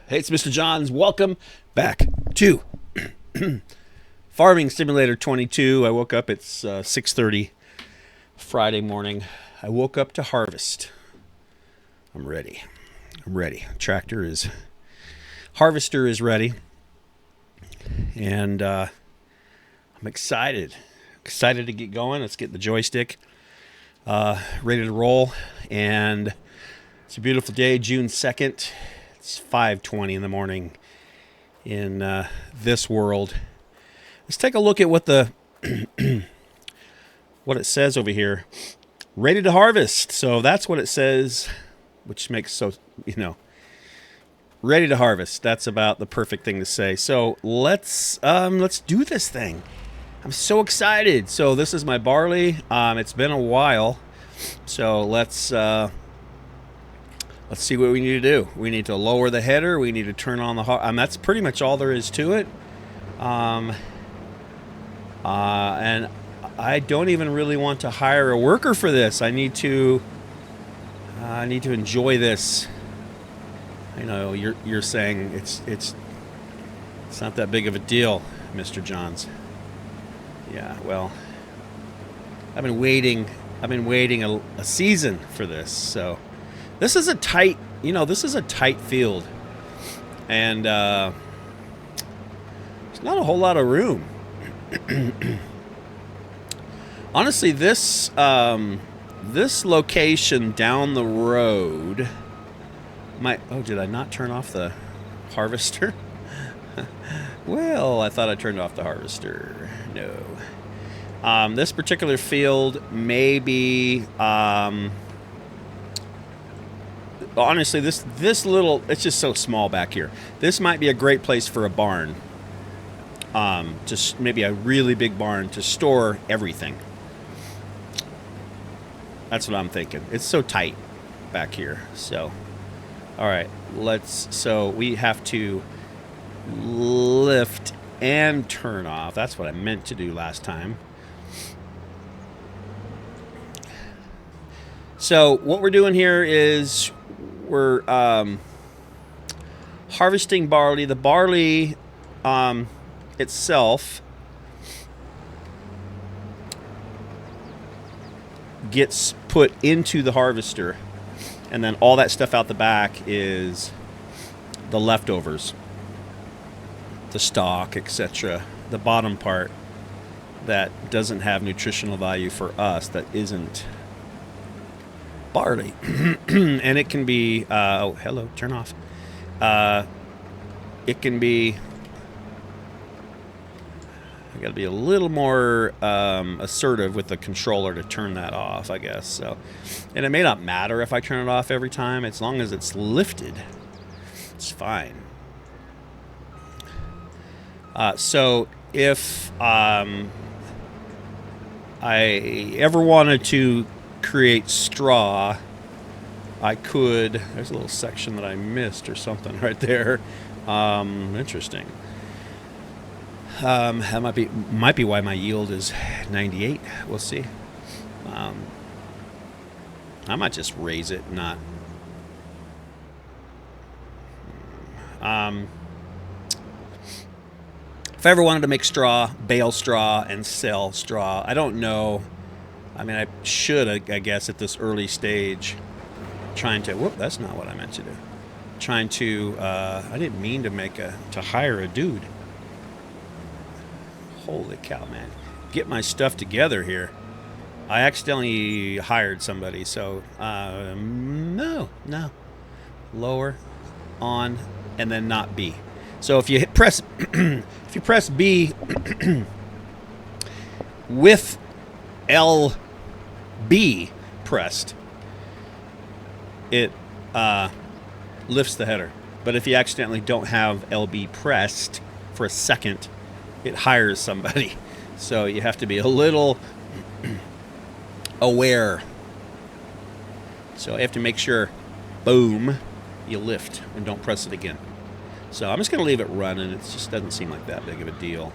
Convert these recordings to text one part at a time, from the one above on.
Hey, it's Mr. Johns. Welcome back to Farming Simulator 22. I woke up, it's 6:30 Friday morning. I woke up to harvest. I'm ready. Harvester is ready. And I'm excited to get going. Let's get the joystick ready to roll. And it's a beautiful day, June 2nd. It's 5:20 in the morning in this world. Let's take a look at what the what it says over here. Ready to harvest. So that's what it says, which makes ready to harvest. That's about the perfect thing to say. So let's do this thing. I'm so excited. So this is my barley. It's been a while. So let's see what we need to do. We need to lower the header. We need to turn on the that's pretty much all there is to it. And I don't even really want to hire a worker for this. I need to enjoy this. I know you're saying it's not that big of a deal, Mr. Johns. Yeah, well, I've been waiting a season for this. So this is a tight field, and there's not a whole lot of room. Honestly, this location down the road did I not turn off the harvester? Well, I thought I turned off the harvester. No. This particular field may be honestly, this little, it's just so small back here. This might be a great place for a barn. Just maybe a really big barn to store everything. That's what I'm thinking. It's so tight back here. So, all right, so we have to lift and turn off. That's what I meant to do last time. So what we're doing here is we're harvesting barley. The barley itself gets put into the harvester, and then all that stuff out the back is the leftovers, the stalk, etc. The bottom part that doesn't have nutritional value for us, that isn't barley. And it can be turn off. It can be, I got to be a little more assertive with the controller to turn that off, I guess. So, and it may not matter if I turn it off every time, as long as it's lifted, it's fine. So if I ever wanted to create straw, I could. There's a little section that I missed or something right there. Interesting. That might be why my yield is 98. We'll see. I might just raise it, not. If I ever wanted to make straw, bale straw, and sell straw, I don't know. I mean, I should, I guess, at this early stage, trying to. Whoop, that's not what I meant to do. Trying to. I didn't mean to hire a dude. Holy cow, man. Get my stuff together here. I accidentally hired somebody, so no. Lower, on, and then not B. So if you press B with LB pressed, it lifts the header. But if you accidentally don't have LB pressed for a second, it hires somebody. So you have to be a little aware. So I have to make sure, boom, you lift and don't press it again. So I'm just going to leave it running. It just doesn't seem like that big of a deal.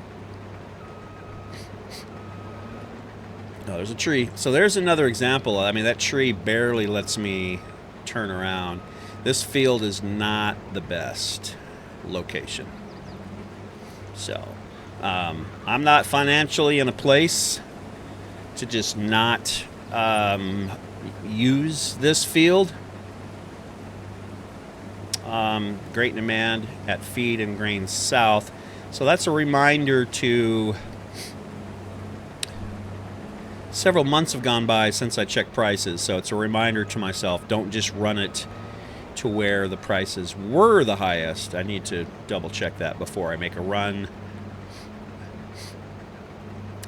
Oh, there's a tree. So there's another example. I mean, that tree barely lets me turn around. This field is not the best location. So I'm not financially in a place to just not use this field. Great demand at feed and grain south. So that's a reminder to... Several months have gone by since I checked prices, so it's a reminder to myself, don't just run it to where the prices were the highest. I need to double check that before I make a run.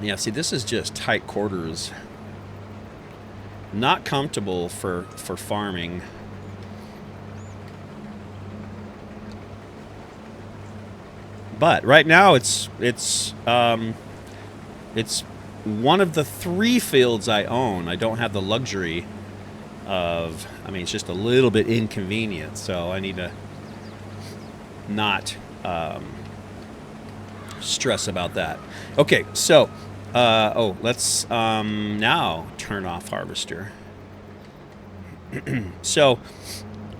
Yeah, see, this is just tight quarters. Not comfortable for farming. But right now it's one of the 3 fields I own. I don't have the luxury of, I mean, it's just a little bit inconvenient, so I need to not stress about that. Okay, so, let's now turn off harvester. So,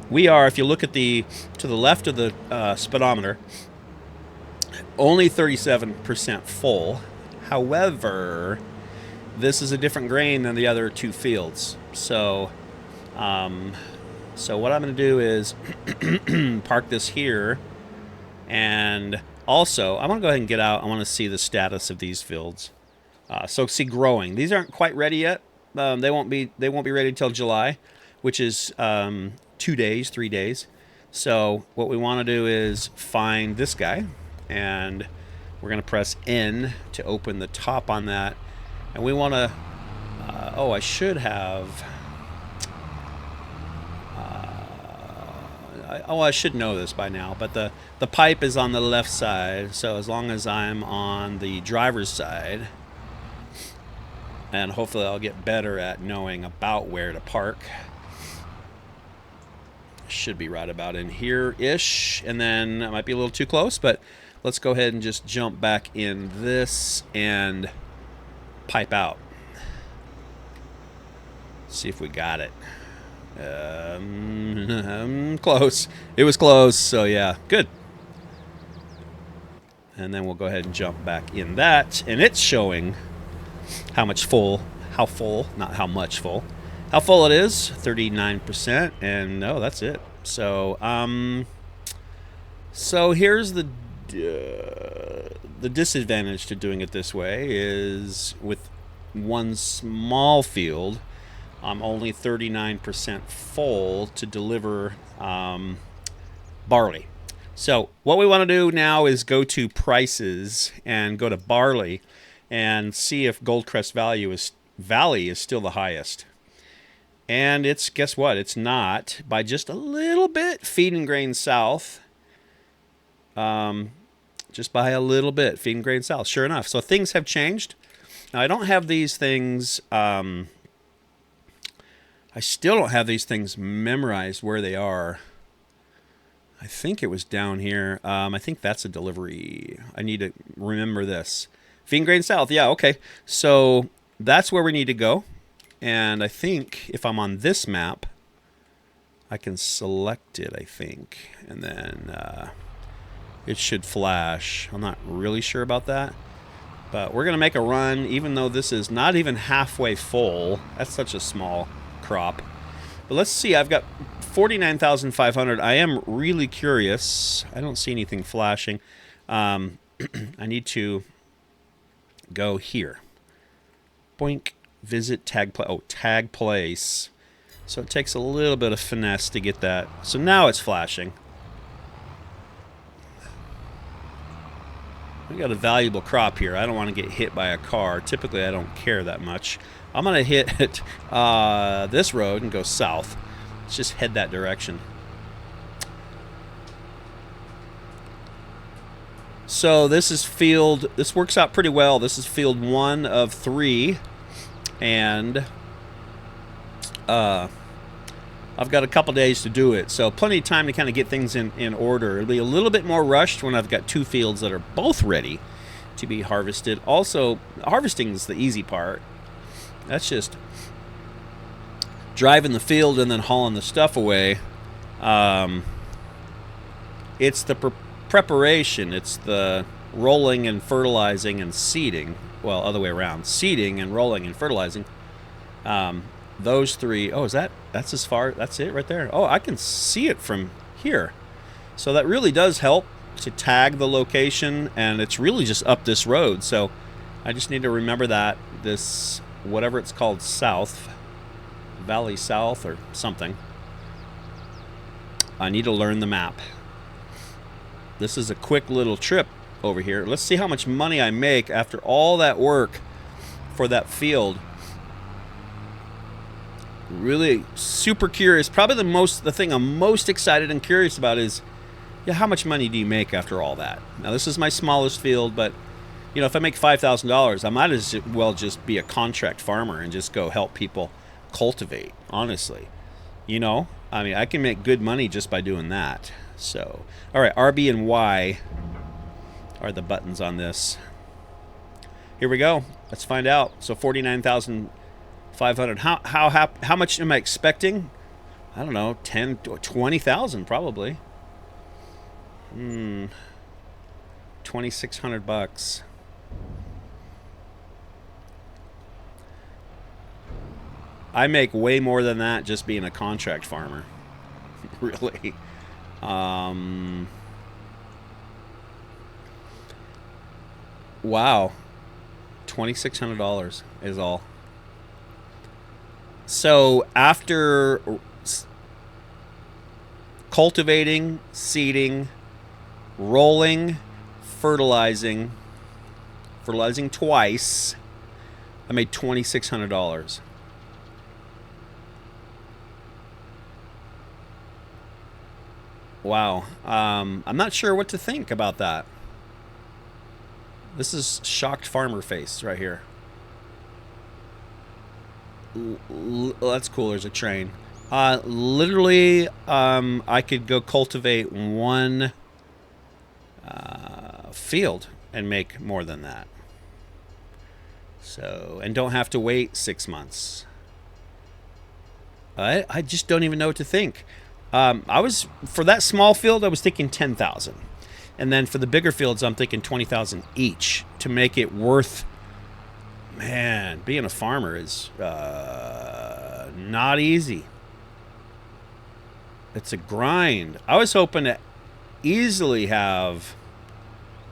we are, if you look at to the left of the speedometer, only 37% full. However, this is a different grain than the other 2 fields. So what I'm going to do is park this here. And also, I want to go ahead and get out. I want to see the status of these fields. So see growing. These aren't quite ready yet. They won't be ready until July, which is 3 days. So what we want to do is find this guy, and we're going to press N to open the top on that. And we want to, I should have, I should know this by now, but the pipe is on the left side. So as long as I'm on the driver's side, and hopefully I'll get better at knowing about where to park. Should be right about in here-ish, and then I might be a little too close, but let's go ahead and just jump back in this and pipe out. See if we got it. Close. It was close, so yeah, good. And then we'll go ahead and jump back in that, and it's showing how full it is, 39%, and no, that's it. So, so here's the disadvantage to doing it this way is with one small field, I'm only 39% full to deliver barley. So what we want to do now is go to prices and go to barley and see if Goldcrest Valley is still the highest. And it's, guess what? It's not, by just a little bit. Feed and grain south. Just by a little bit. Feed and grain south. Sure enough. So things have changed. Now, I don't have these things. I still don't have these things memorized where they are. I think it was down here. I think that's a delivery. I need to remember this. Feed and grain south. Yeah, okay. So that's where we need to go. And I think if I'm on this map, I can select it, I think. And then it should flash. I'm not really sure about that. But we're going to make a run, even though this is not even halfway full. That's such a small crop. But let's see. I've got 49,500. I am really curious. I don't see anything flashing. I need to go here. Boink. Visit tag play. Oh, tag place. So it takes a little bit of finesse to get that. So now it's flashing. We got a valuable crop here. I don't want to get hit by a car. Typically, I don't care that much. I'm going to hit this road and go south. Let's just head that direction. So this is field. This works out pretty well. This is field 1 of 3. And I've got a couple days to do it, so plenty of time to kind of get things in order. It'll be a little bit more rushed when I've got 2 fields that are both ready to be harvested. Also, harvesting is the easy part. That's just driving the field and then hauling the stuff away. It's the preparation. It's the rolling and fertilizing and seeding. Well, other way around. Seeding and rolling and fertilizing. Those three. Oh, that's as far? That's it right there. Oh, I can see it from here. So that really does help to tag the location, and it's really just up this road. So I just need to remember that this, whatever it's called, South, Valley South or something. I need to learn the map. This is a quick little trip over here. Let's see how much money I make after all that work for that field. Really super curious. Probably the thing I'm most excited and curious about is, yeah, how much money do you make after all that? Now, this is my smallest field, but you know, if I make $5,000, I might as well just be a contract farmer and just go help people cultivate, honestly. You know, I mean, I can make good money just by doing that. So, all right, RB and Y are the buttons on this. Here we go. Let's find out. So 49,500. How much am I expecting? I don't know, 10 to 20,000 probably. 2,600 bucks. I make way more than that just being a contract farmer. Really. Wow. $2,600 is all. So after cultivating, seeding, rolling, fertilizing twice, I made $2,600. Wow. I'm not sure what to think about that. This is shocked farmer face right here. That's cool. There's a train. Literally, I could go cultivate one field and make more than that. So, and don't have to wait 6 months. I just don't even know what to think. For that small field, I was thinking 10,000. And then for the bigger fields, I'm thinking 20,000 each to make it worth. Man, being a farmer is not easy. It's a grind. I was hoping to easily have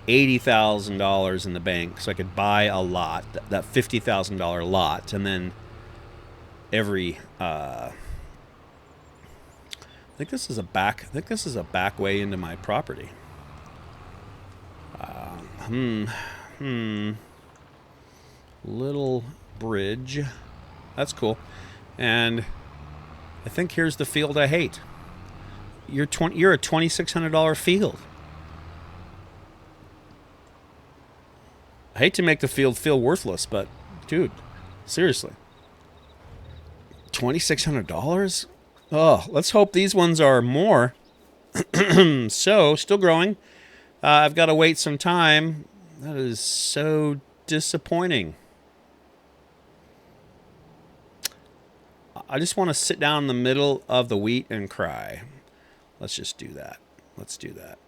$80,000 in the bank so I could buy a lot, that $50,000 lot, and then every. I think this is a back way into my property. Little bridge. That's cool. And I think here's the field I hate. You're a $2,600 field. I hate to make the field feel worthless, but dude, seriously. $2,600? Oh, let's hope these ones are more. So, still growing. I've got to wait some time. That is so disappointing. I just want to sit down in the middle of the wheat and cry. Let's just do that. Let's do that.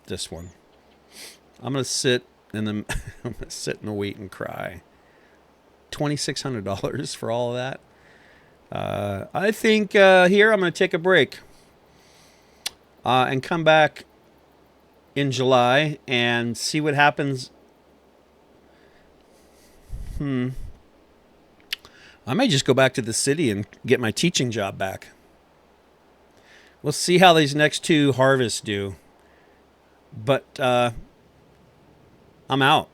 This one. I'm gonna sit in the I'm gonna sit in the wheat and cry. $2,600 for all of that. I think here I'm gonna take a break and come back in July and see what happens. I may just go back to the city and get my teaching job back. We'll see how these next two harvests do. But I'm out.